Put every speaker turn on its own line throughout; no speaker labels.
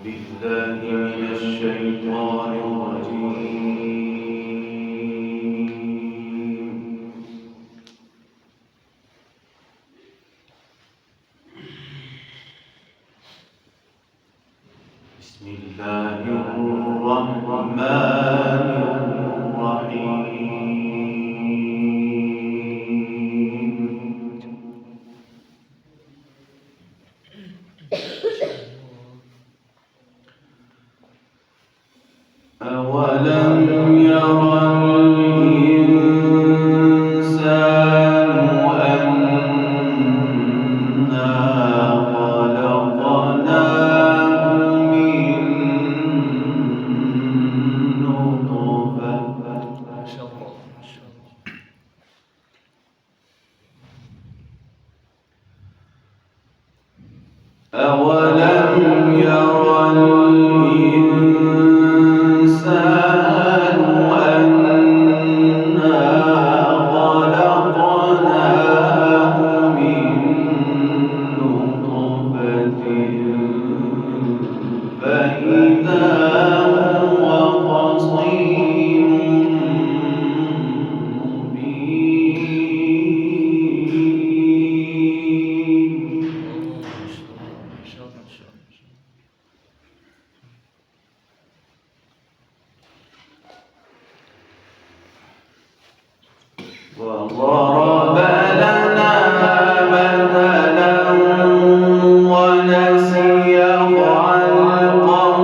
بالله من الشيطان الرجيم. بسم الله الرحمن الرحيم. أولم ير الإنسان أنا خلقناه من نطفة أولم ير الإنسان أنا خلقناه من نطفة فإذا هو خصيم مبين. وضرب لنا مثلا ونسي خلقه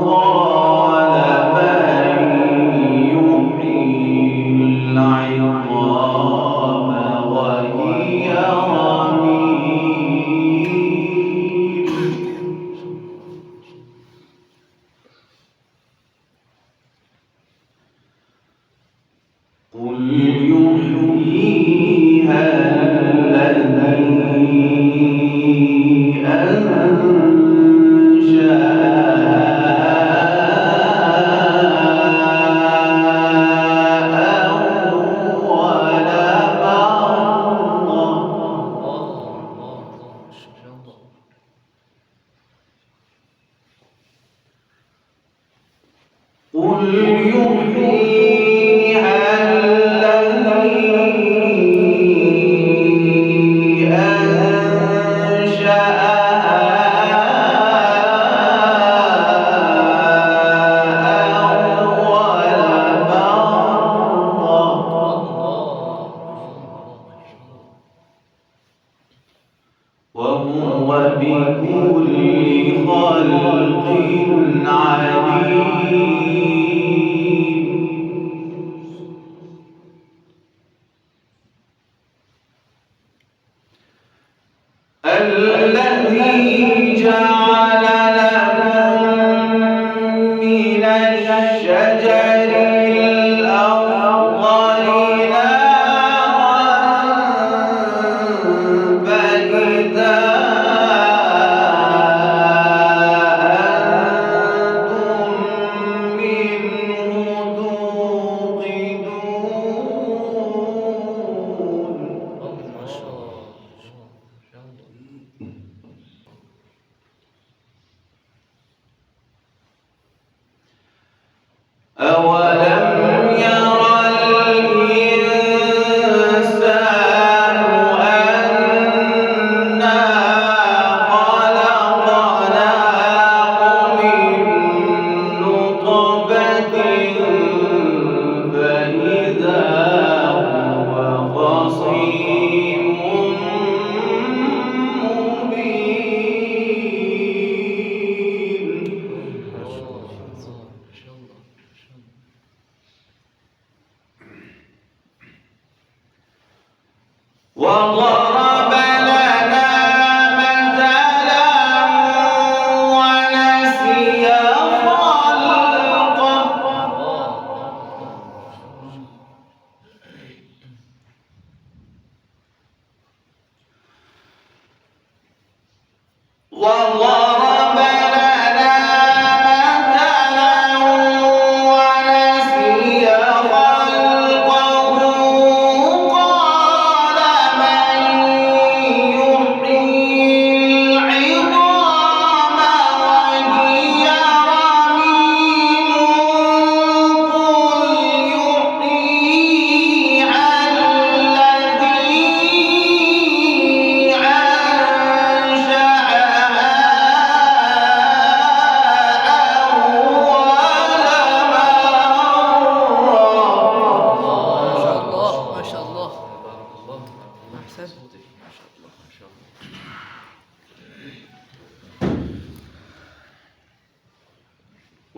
قال من يحيي العظام وهي رميم. قل يحييها الذي أنشأها أول مرة قل يحييها الذي أنشأها أول مرة وهو بكل خلق عليم.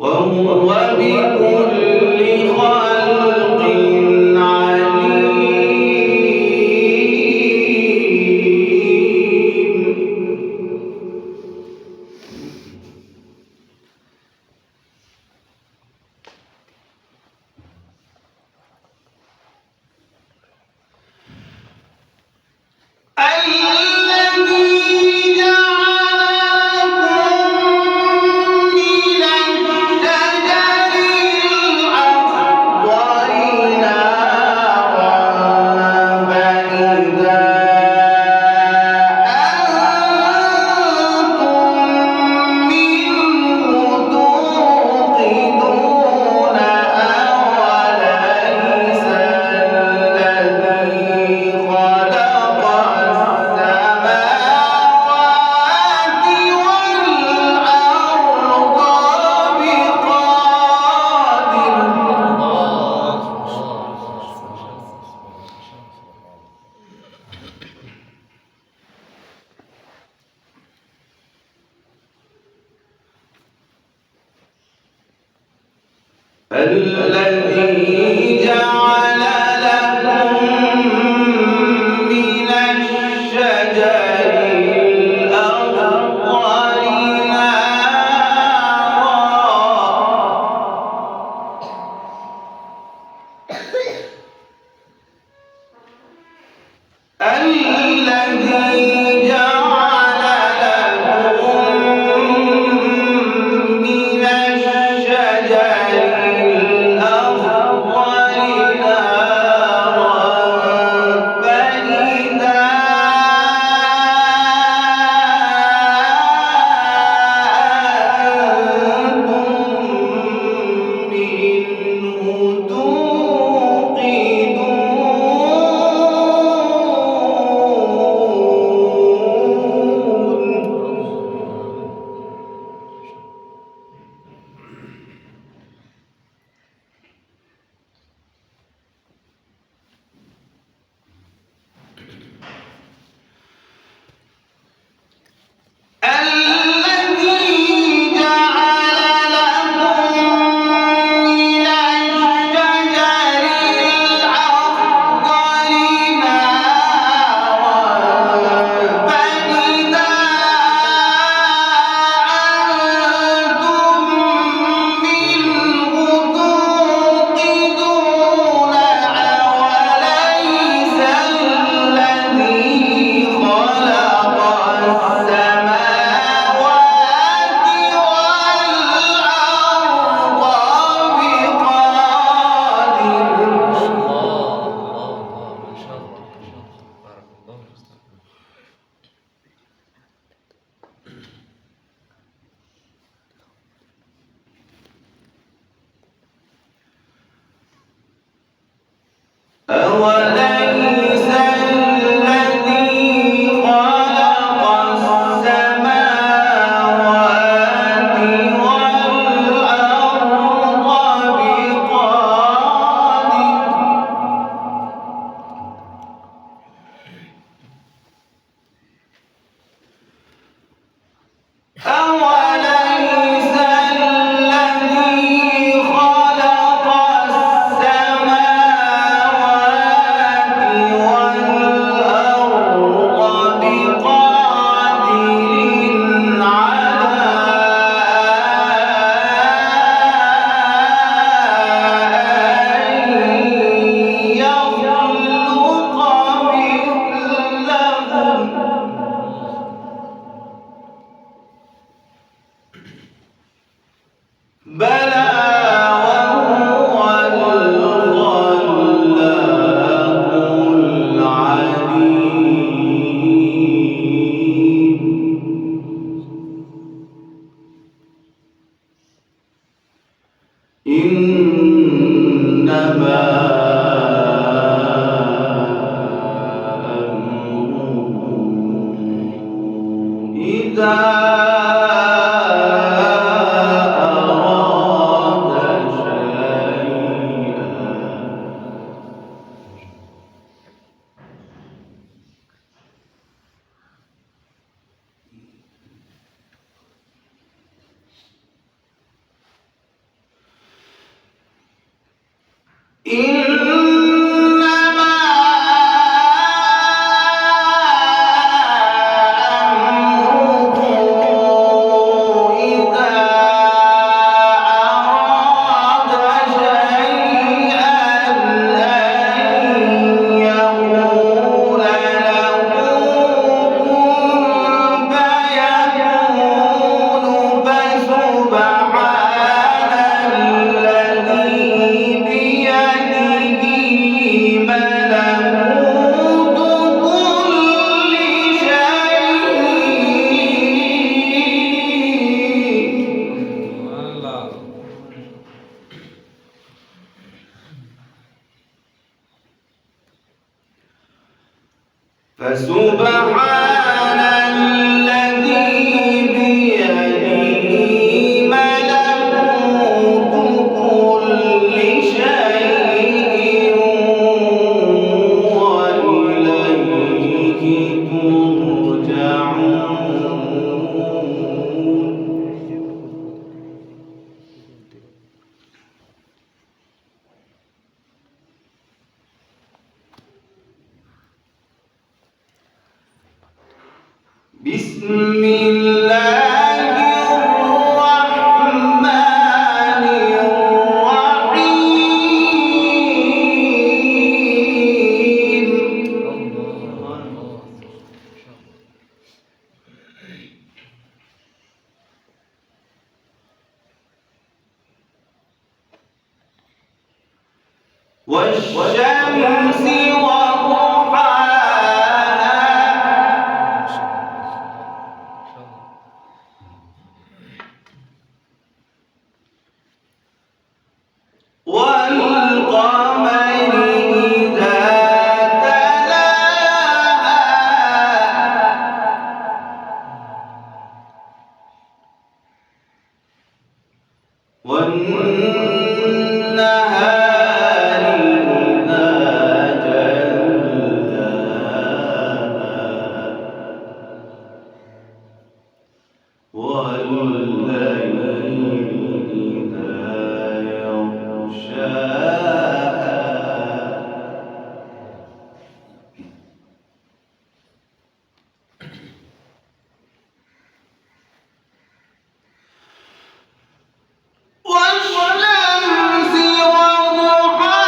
وهو بكل خلق الذي جعل لكم من الشجر الأخضر الذي جعل لكم من الشجر الأخضر نارا فإذا أنتم منه الذي جعل لكم من الشجر الأخضر نارا فإذا أنتم منه توقدون أوليس الذي خلق السماوات والأرض أوليس الذي خلق السماوات والأرض أوليس الذي خلق السماوات والأرض بقادر على أن يخلق مثلهم بلى وهو الخلاق العليم إنما أمره إذا أراد شيئا إنما أمره إذا أراد شيئا أن يقول له كن فيكون. فسبحان الذي بيده ملكوت كل شيء. فسبحان الذي بيده ملكوت كل شيء وإليه ترجعون. بسم الله الرحمن الرحيم. والشمس وضحاها والقمر إذا تلاها والنهار إذا جلاها والليل إذا يغشاها والشمس وضحاها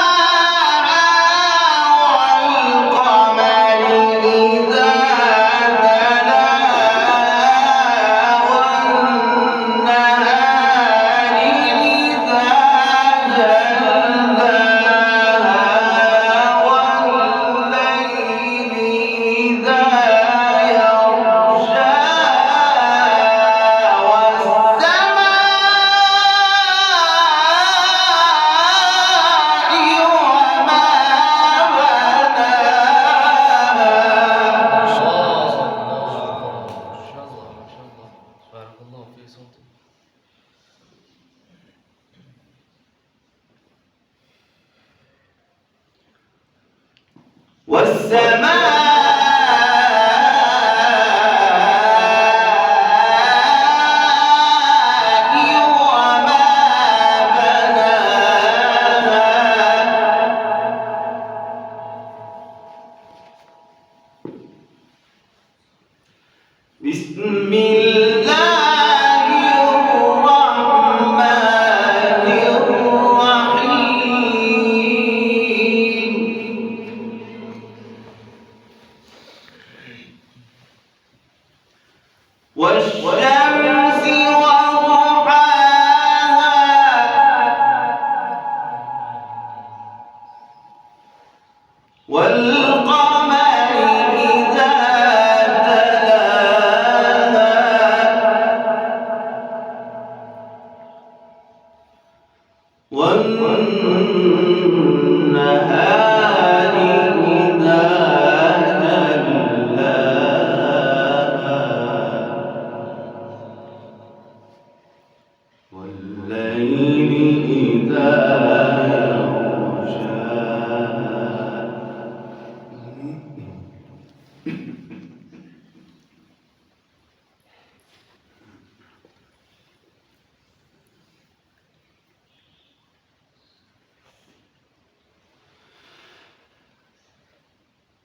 والقمر إذا تلاها والنهار إذا جلاها والليل إذا يغشاها والسماء وما بناها. بسم الله الرحمن الرحيم. والشمس وضحاها والقمر إذا تلاها والنهار إذا جلاها والليل إذا يغشاها.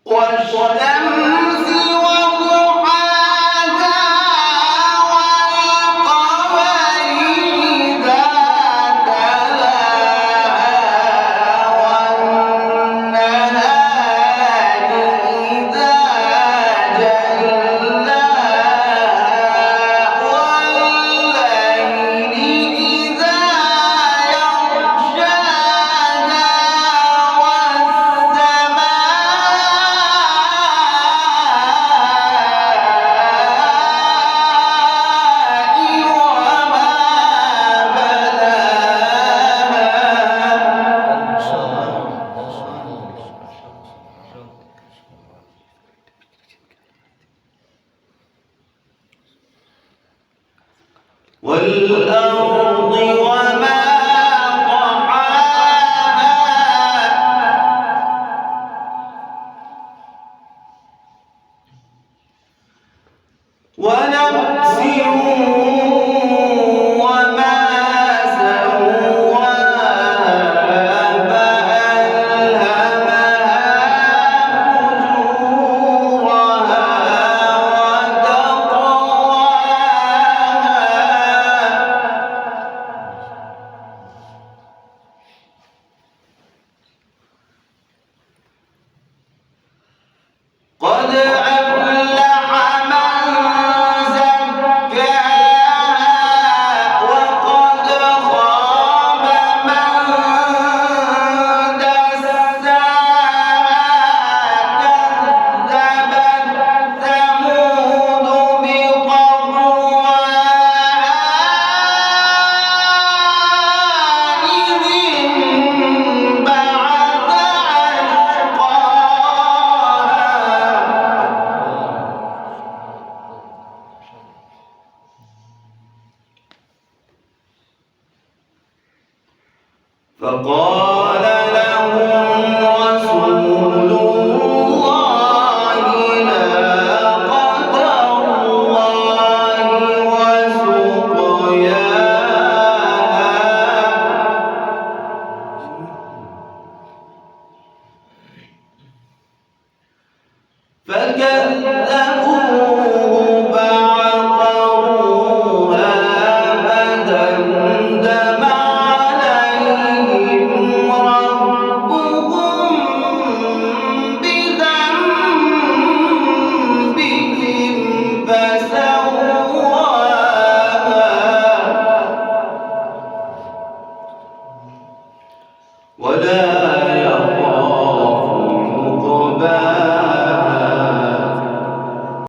والشمس وضحاها والقمر إذا تلاها والنهار إذا جلاها والليل إذا يغشاها والأرض وما طحاها ونفس وما سواها فألهمها فجورها وتقواها قد أفلح من زكاها وقد خاب من دساها كذبت ثمود بطغواها إذ انبعث أشقاها فقال لهم رسول الله ناقة الله وسقياها فكذبوه